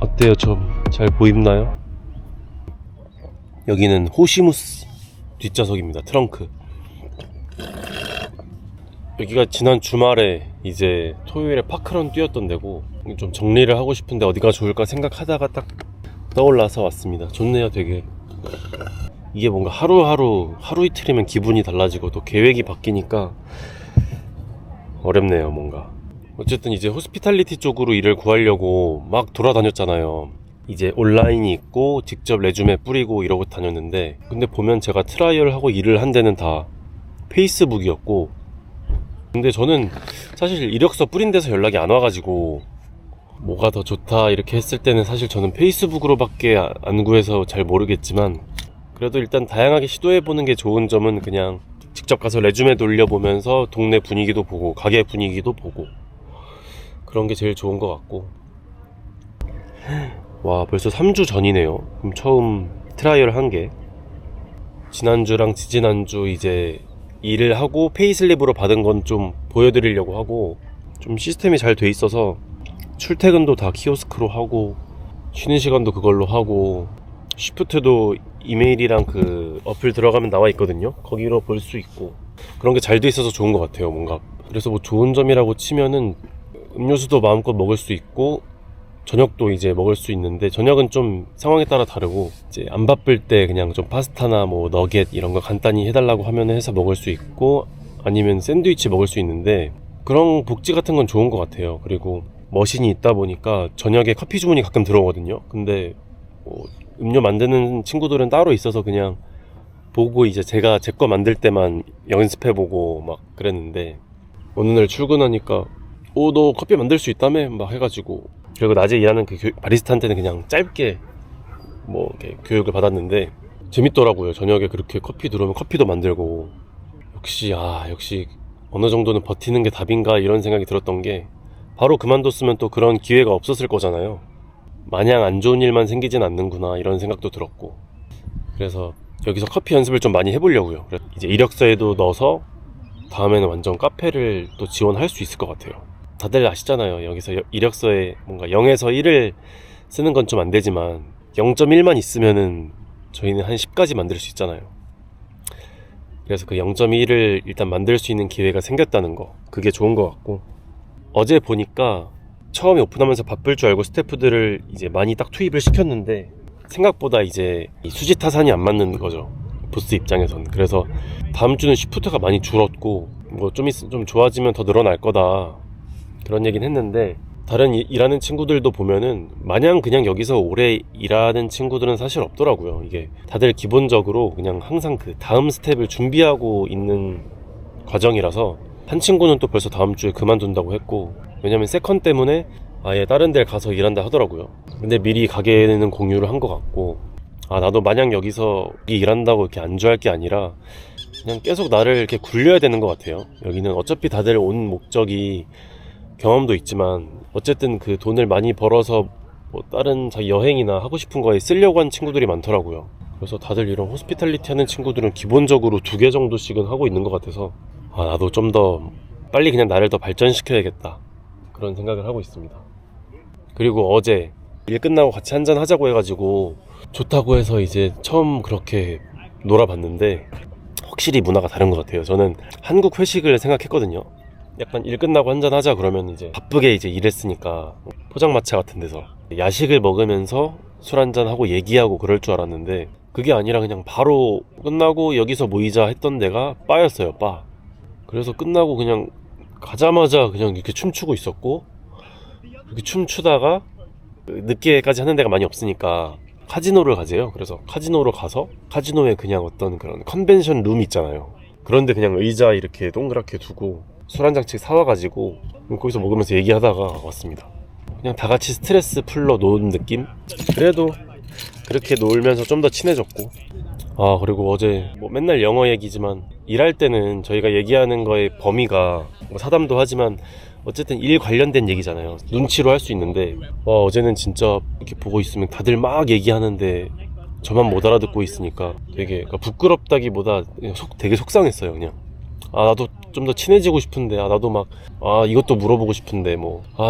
어때요? 좀 잘 보이나요? 여기는 호시무스 뒷좌석입니다. 트렁크. 여기가 지난 주말에 이제 토요일에 파크런 뛰었던 데고, 좀 정리를 하고 싶은데 어디가 좋을까 생각하다가 딱 떠올라서 왔습니다. 좋네요. 되게 이게 뭔가 하루 이틀이면 기분이 달라지고 또 계획이 바뀌니까 어렵네요. 뭔가 어쨌든 이제 호스피탈리티 쪽으로 일을 구하려고 막 돌아다녔잖아요. 이제 온라인이 있고 직접 레주메 뿌리고 이러고 다녔는데, 근데 보면 제가 트라이얼하고 일을 한 데는 다 페이스북이었고, 근데 저는 사실 이력서 뿌린 데서 연락이 안 와가지고 뭐가 더 좋다 이렇게 했을 때는 사실 저는 페이스북으로밖에 안 구해서 잘 모르겠지만, 그래도 일단 다양하게 시도해보는 게 좋은 점은 그냥 직접 가서 레주메 돌려보면서 동네 분위기도 보고 가게 분위기도 보고 그런 게 제일 좋은 것 같고. 와, 벌써 3주 전이네요. 그럼 처음 트라이얼 한 게 지난주랑 지지난주 이제 일을 하고 페이슬립으로 받은 건 좀 보여드리려고 하고, 좀 시스템이 잘 돼 있어서 출퇴근도 다 키오스크로 하고 쉬는 시간도 그걸로 하고, 쉬프트도 이메일이랑 그 어플 들어가면 나와 있거든요. 거기로 볼 수 있고 그런 게 잘 돼 있어서 좋은 것 같아요. 뭔가 그래서 뭐 좋은 점이라고 치면은 음료수도 마음껏 먹을 수 있고 저녁도 이제 먹을 수 있는데, 저녁은 좀 상황에 따라 다르고 이제 안 바쁠 때 그냥 좀 파스타나 뭐 너겟 이런 거 간단히 해달라고 하면 해서 먹을 수 있고, 아니면 샌드위치 먹을 수 있는데 그런 복지 같은 건 좋은 것 같아요. 그리고 머신이 있다 보니까 저녁에 커피 주문이 가끔 들어오거든요. 근데 뭐 음료 만드는 친구들은 따로 있어서 그냥 보고 이제 제가 제 거 만들 때만 연습해보고 막 그랬는데, 어느 날 출근하니까 너 커피 만들 수 있다며? 막 해가지고, 그리고 낮에 일하는 그 바리스타한테는 그냥 짧게 뭐 이렇게 교육을 받았는데 재밌더라고요. 저녁에 그렇게 커피 들어오면 커피도 만들고. 역시 어느 정도는 버티는 게 답인가 이런 생각이 들었던 게, 바로 그만뒀으면 또 그런 기회가 없었을 거잖아요. 마냥 안 좋은 일만 생기진 않는구나 이런 생각도 들었고, 그래서 여기서 커피 연습을 좀 많이 해보려고요. 이제 이력서에도 넣어서 다음에는 완전 카페를 또 지원할 수 있을 것 같아요. 다들 아시잖아요. 여기서 이력서에 뭔가 0에서 1을 쓰는 건 좀 안 되지만 0.1만 있으면은 저희는 한 10까지 만들 수 있잖아요. 그래서 그 0.1을 일단 만들 수 있는 기회가 생겼다는 거, 그게 좋은 것 같고, 어제 보니까 처음에 오픈하면서 바쁠 줄 알고 스태프들을 이제 많이 딱 투입을 시켰는데 생각보다 이제 수지 타산이 안 맞는 거죠, 보스 입장에서는. 그래서 다음 주는 시프트가 많이 줄었고 뭐 좀 좋아지면 더 늘어날 거다 그런 얘기는 했는데, 다른 일하는 친구들도 보면은 마냥 그냥 여기서 오래 일하는 친구들은 사실 없더라고요. 이게 다들 기본적으로 그냥 항상 그 다음 스텝을 준비하고 있는 과정이라서, 한 친구는 또 벌써 다음 주에 그만둔다고 했고, 왜냐면 세컨 때문에 아예 다른 데 가서 일한다 하더라고요. 근데 미리 가게는 공유를 한 것 같고, 나도 마냥 여기서 일한다고 이렇게 안주할 게 아니라 그냥 계속 나를 이렇게 굴려야 되는 것 같아요. 여기는 어차피 다들 온 목적이 경험도 있지만 어쨌든 그 돈을 많이 벌어서 뭐 다른 자기 여행이나 하고 싶은 거에 쓰려고 한 친구들이 많더라고요. 그래서 다들 이런 호스피탈리티 하는 친구들은 기본적으로 2개 정도씩은 하고 있는 것 같아서, 나도 좀 더 빨리 그냥 나를 더 발전시켜야겠다 그런 생각을 하고 있습니다. 그리고 어제 일 끝나고 같이 한잔 하자고 해가지고 좋다고 해서 이제 처음 그렇게 놀아봤는데 확실히 문화가 다른 것 같아요. 저는 한국 회식을 생각했거든요. 약간 일 끝나고 한잔 하자 그러면 이제 바쁘게 이제 일했으니까 포장마차 같은 데서 야식을 먹으면서 술 한잔 하고 얘기하고 그럴 줄 알았는데, 그게 아니라 그냥 바로 끝나고 여기서 모이자 했던 데가 바였어요. 바. 그래서 끝나고 그냥 가자마자 그냥 이렇게 춤추고 있었고, 이렇게 춤추다가 늦게까지 하는 데가 많이 없으니까 카지노를 가재요. 그래서 카지노로 가서 카지노에 그냥 어떤 그런 컨벤션 룸 있잖아요. 그런데 그냥 의자 이렇게 동그랗게 두고 술 한 잔씩 사와가지고 거기서 먹으면서 얘기하다가 왔습니다. 그냥 다 같이 스트레스 풀러 노는 느낌? 그래도 그렇게 놀면서 좀 더 친해졌고, 그리고 어제 뭐 맨날 영어 얘기지만 일할 때는 저희가 얘기하는 거의 범위가 뭐 사담도 하지만 어쨌든 일 관련된 얘기잖아요. 눈치로 할 수 있는데, 어제는 진짜 이렇게 보고 있으면 다들 막 얘기하는데 저만 못 알아듣고 있으니까 되게, 그러니까 부끄럽다기보다 되게 속상했어요. 그냥 나도 좀 더 친해지고 싶은데, 나도 막 이것도 물어보고 싶은데,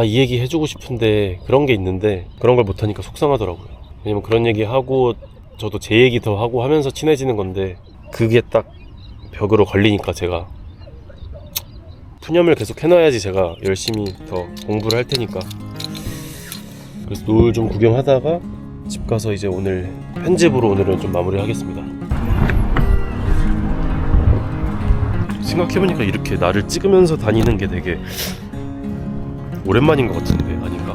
이 얘기 해주고 싶은데, 그런 게 있는데 그런 걸 못하니까 속상하더라고요. 왜냐면 그런 얘기 하고 저도 제 얘기 더 하고 하면서 친해지는 건데, 그게 딱 벽으로 걸리니까 제가 푸념을 계속 해놔야지 제가 열심히 더 공부를 할 테니까. 그래서 노을 좀 구경하다가 집 가서 이제 오늘 편집으로 오늘은 좀 마무리 하겠습니다. 생각해보니까 이렇게 나를 찍으면서 다니는 게 되게 오랜만인 것 같은데, 아닌가?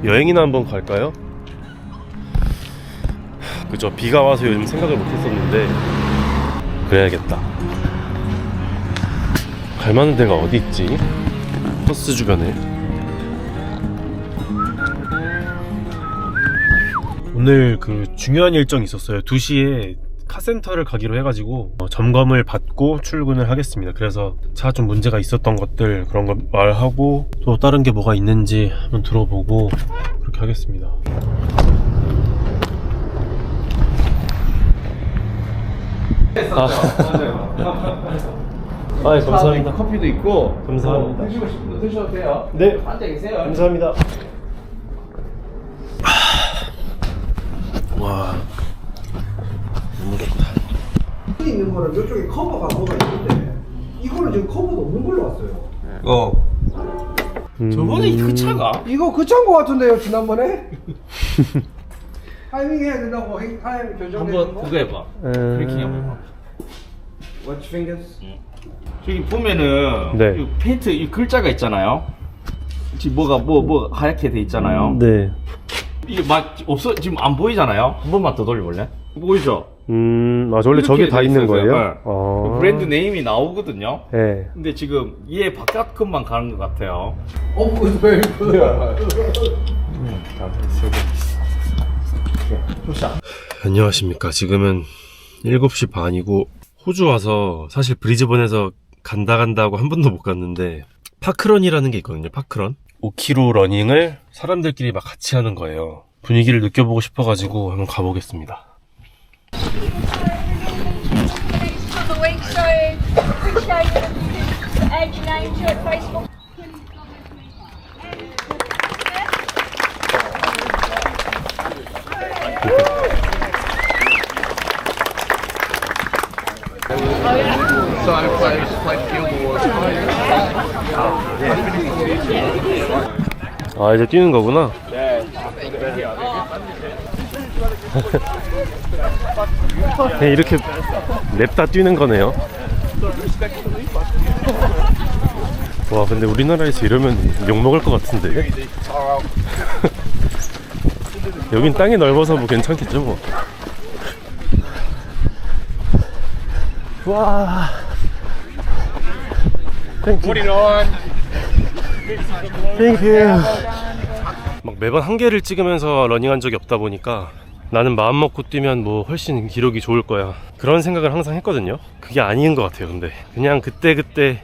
여행이나 한번 갈까요? 그죠, 비가 와서 요즘 생각을 못했었는데 그래야겠다. 갈만한 데가 어디 있지? 버스 주변에. 오늘 그 중요한 일정이 있었어요. 2시에 카센터를 가기로 해가지고 점검을 받고 출근을 하겠습니다. 그래서 차 좀 문제가 있었던 것들, 그런 걸 말하고, 또 다른 게 뭐가 있는지 한번 들어보고 그렇게 하겠습니다. 감사합니다. 커피도 있고. 감사합니다. 드시고 싶은 거 드셔도 돼요. 네, 앉아 계세요. 감사합니다. 와, 너무 좋다. 있는 거는 이쪽에 커버가 뭐가 있는데 이거는 지금 커버도 없는 걸로 왔어요. 저번에 그 차가? 이거 그 차인 거 같은데요, 지난번에? 타이밍 해야 된다고 타이밍 결정되는 한번 거? 그거 해봐. 브레이킹 한번 해봐. Watch fingers. 저기 보면은 네. 이 페인트 이 글자가 있잖아요. 지금 뭐가 하얗게 돼 있잖아요. 네. 이게 막 없어, 지금 안 보이잖아요. 한 번만 더 돌려볼래? 보이죠? 원래 저게 다 돼 있는 있어서요. 거예요? 네. 그 브랜드 네임이 나오거든요. 네. 근데 지금 얘 바깥 것만 가는 것 같아요. 왜? 안녕하십니까. 지금은 7시 반이고, 호주 와서 사실 브리즈번에서 간다 하고 한 번도 못 갔는데, 파크런이라는 게 있거든요. 파크런 5km 러닝을 사람들끼리 막 같이 하는 거예요. 분위기를 느껴보고 싶어가지고 한번 가보겠습니다. For the week, so appreciate it. Add your name to it, Facebook. 이제 뛰는 거구나. 네, 이렇게 냅다 뛰는 거네요. 와, 근데 우리나라에서 이러면 욕먹을 것 같은데. 여긴 땅이 넓어서 뭐 괜찮겠죠 뭐. 와, 땡큐. 땡큐. 막 매번 한 개를 찍으면서 러닝한 적이 없다 보니까, 나는 마음 먹고 뛰면 뭐 훨씬 기록이 좋을 거야, 그런 생각을 항상 했거든요. 그게 아닌 것 같아요. 근데 그냥 그때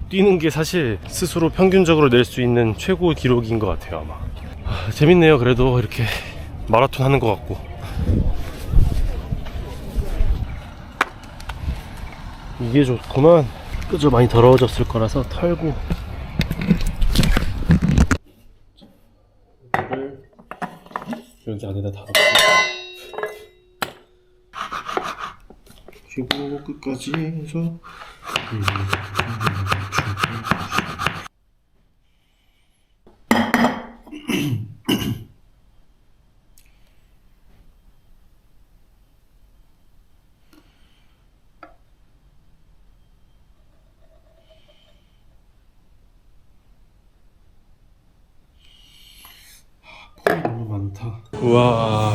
뛰는 게 사실 스스로 평균적으로 낼 수 있는 최고 기록인 것 같아요, 아마. 재밌네요. 그래도 이렇게 마라톤 하는 것 같고. 이게 좋구만. 그저 많이 더러워졌을 거라서 털고. 여기 안에다 다 넣고 그리고 끝까지 해서 너무 많다. 우와,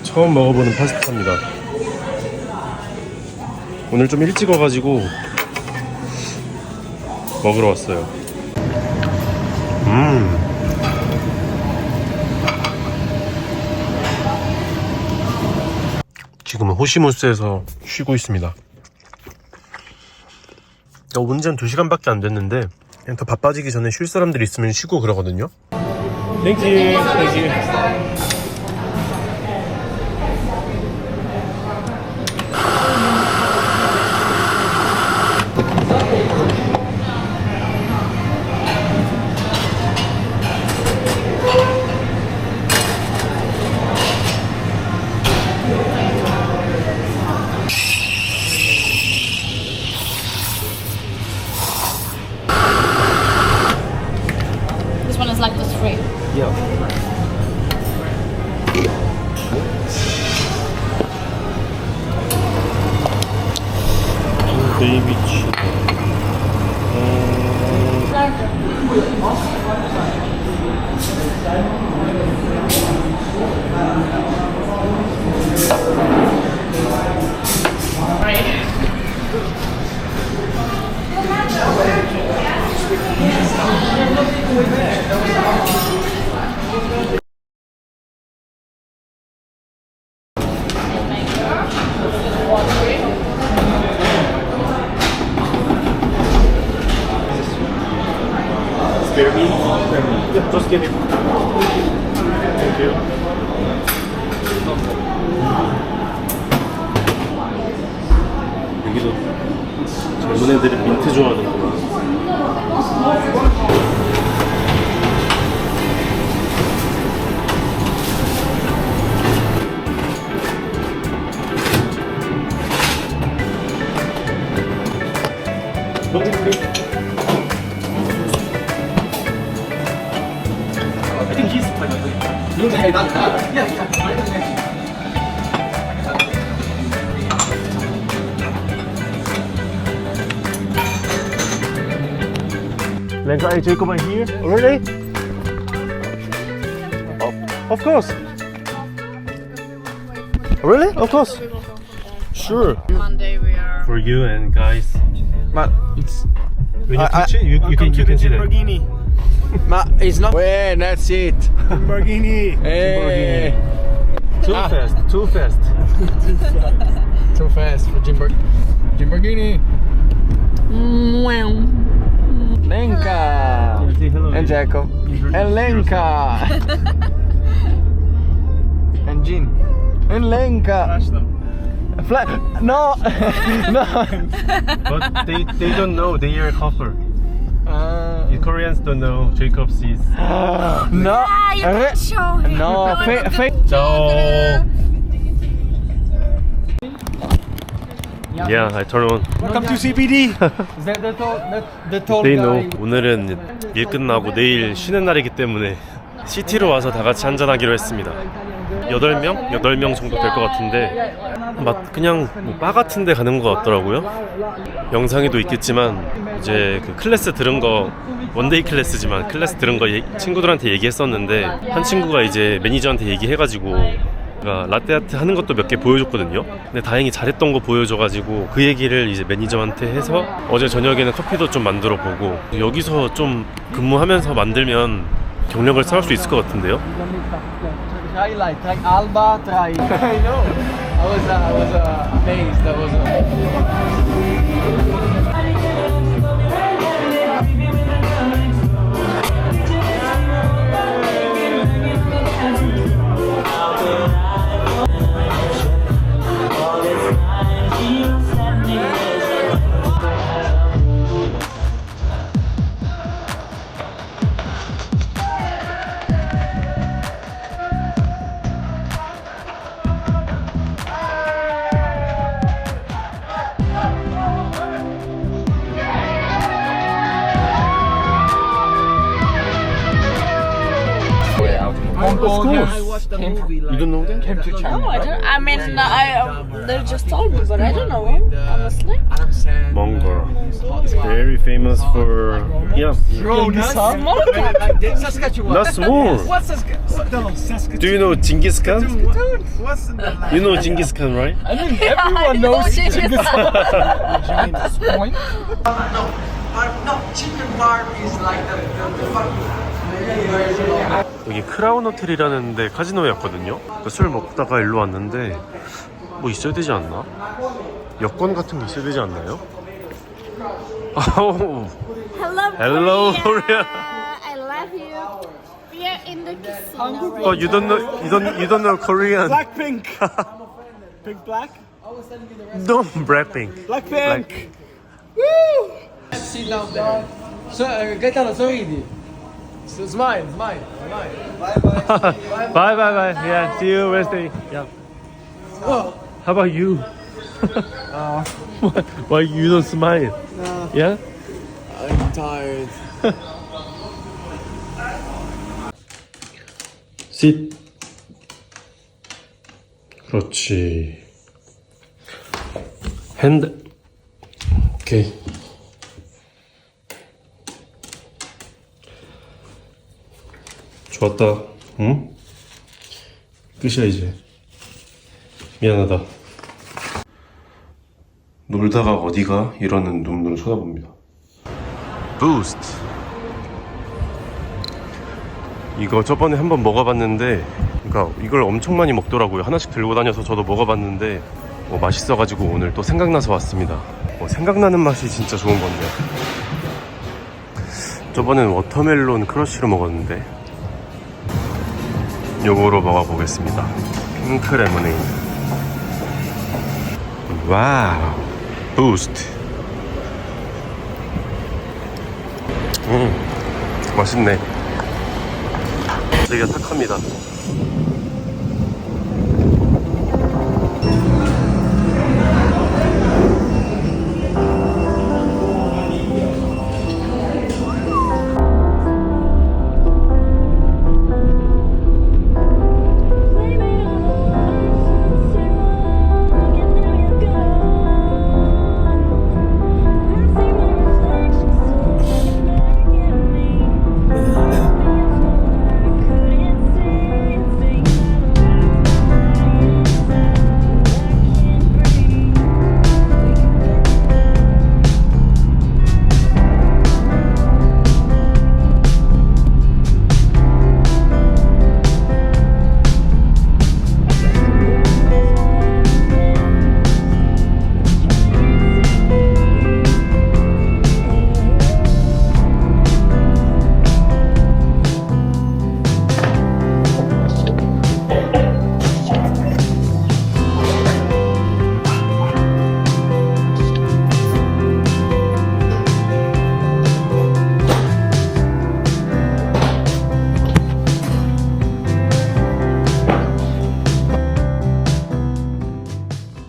처음 먹어보는 파스타입니다. 오늘 좀 일찍 와가지고 먹으러 왔어요. 지금은 호시무스에서 쉬고 있습니다. 운전 2시간밖에 안 됐는데, 그냥 더 바빠지기 전에 쉴 사람들이 있으면 쉬고 그러거든요. 땡큐. 땡큐. free. Yeah. 베이비치. Spare me? Yeah, just get it. Thank you. 여기도 젊은 애들이 민트 좋아하는구나. 너무 그래. I think he's Lenka, hey Jacob, am I here? Really? Of course. Really? Of course. Sure. Monday we are. For you and guys. But it's When you teach it, you can see that. Ma, it's not. Wait, that's it. Lamborghini. Hey. Too fast, too fast. Too fast for Lamborghini. Lenka. Say hello. And Jacob. And Lenka. And Jean. And Lenka. No. No. But they don't know. They are couple. The Koreans don't know. Jacob sees. No. You can show him. No. Fake. So. Yeah, I turn on. Welcome to CBD. The tall They know. 오늘은 일 끝나고 내일 쉬는 날이기 때문에 시티로 와서 다 같이 한잔하기로 했습니다. 8명? 8명 정도 될 것 같은데 그냥 바 같은 데 가는 것 같더라고요. 영상에도 있겠지만 이제 그 클래스 들은 거 원데이 클래스지만 클래스 들은 거 친구들한테 얘기했었는데 한 친구가 이제 매니저한테 얘기해가지고 라떼아트 하는 것도 몇 개 보여줬거든요. 근데 다행히 잘했던 거 보여줘가지고 그 얘기를 이제 매니저한테 해서 어제 저녁에는 커피도 좀 만들어 보고 여기서 좀 근무하면서 만들면 경력을 쌓을 수 있을 것 같은데요. Try Alba, try. I know. I was amazed. That was. Of course. You don't know that? Came to China. No, I don't. I mean, they just told me, but I don't know him, honestly. Mongol. It's very famous for Small cap. Saskatchewan. not small. What's Saskatchewan? Do you know Genghis Khan? What's in the You know Genghis Khan, right? I mean, everyone knows Genghis point. No, chicken bar is like 여기 크라운 호텔이라는 데 카지노였거든요. 술 먹다가 일로 왔는데 뭐 있어야 되지 않나? 여권 같은 게 있어야 되지 않나요? 아우. Hello, Hello, Korea. I love you. We are in the casino. Oh, you don't know Korean. Blackpink. Pink black. No, Blackpink. Blackpink. Sit down there. So, Gaetano, sorridi. Smile. Bye bye. Yeah, see you Wednesday. Yeah. How about you? Why you don't smile? Yeah? I'm tired. sit. 그렇지. 핸드. 오케이. 좋았다. 응? 끝이야 이제. 미안하다. 놀다가 어디가? 이러는 눈으로 쳐다봅니다. 부스트. 이거 저번에 한번 먹어봤는데, 그러니까 이걸 엄청 많이 먹더라고요. 하나씩 들고 다녀서 저도 먹어봤는데 맛있어가지고 오늘 또 생각나서 왔습니다. 생각나는 맛이 진짜 좋은 건데. 저번엔 워터멜론 크러쉬로 먹었는데 요거로 먹어보겠습니다. 핑크 레모네이드. 와우. 부스트. 맛있네. 되게 탁합니다.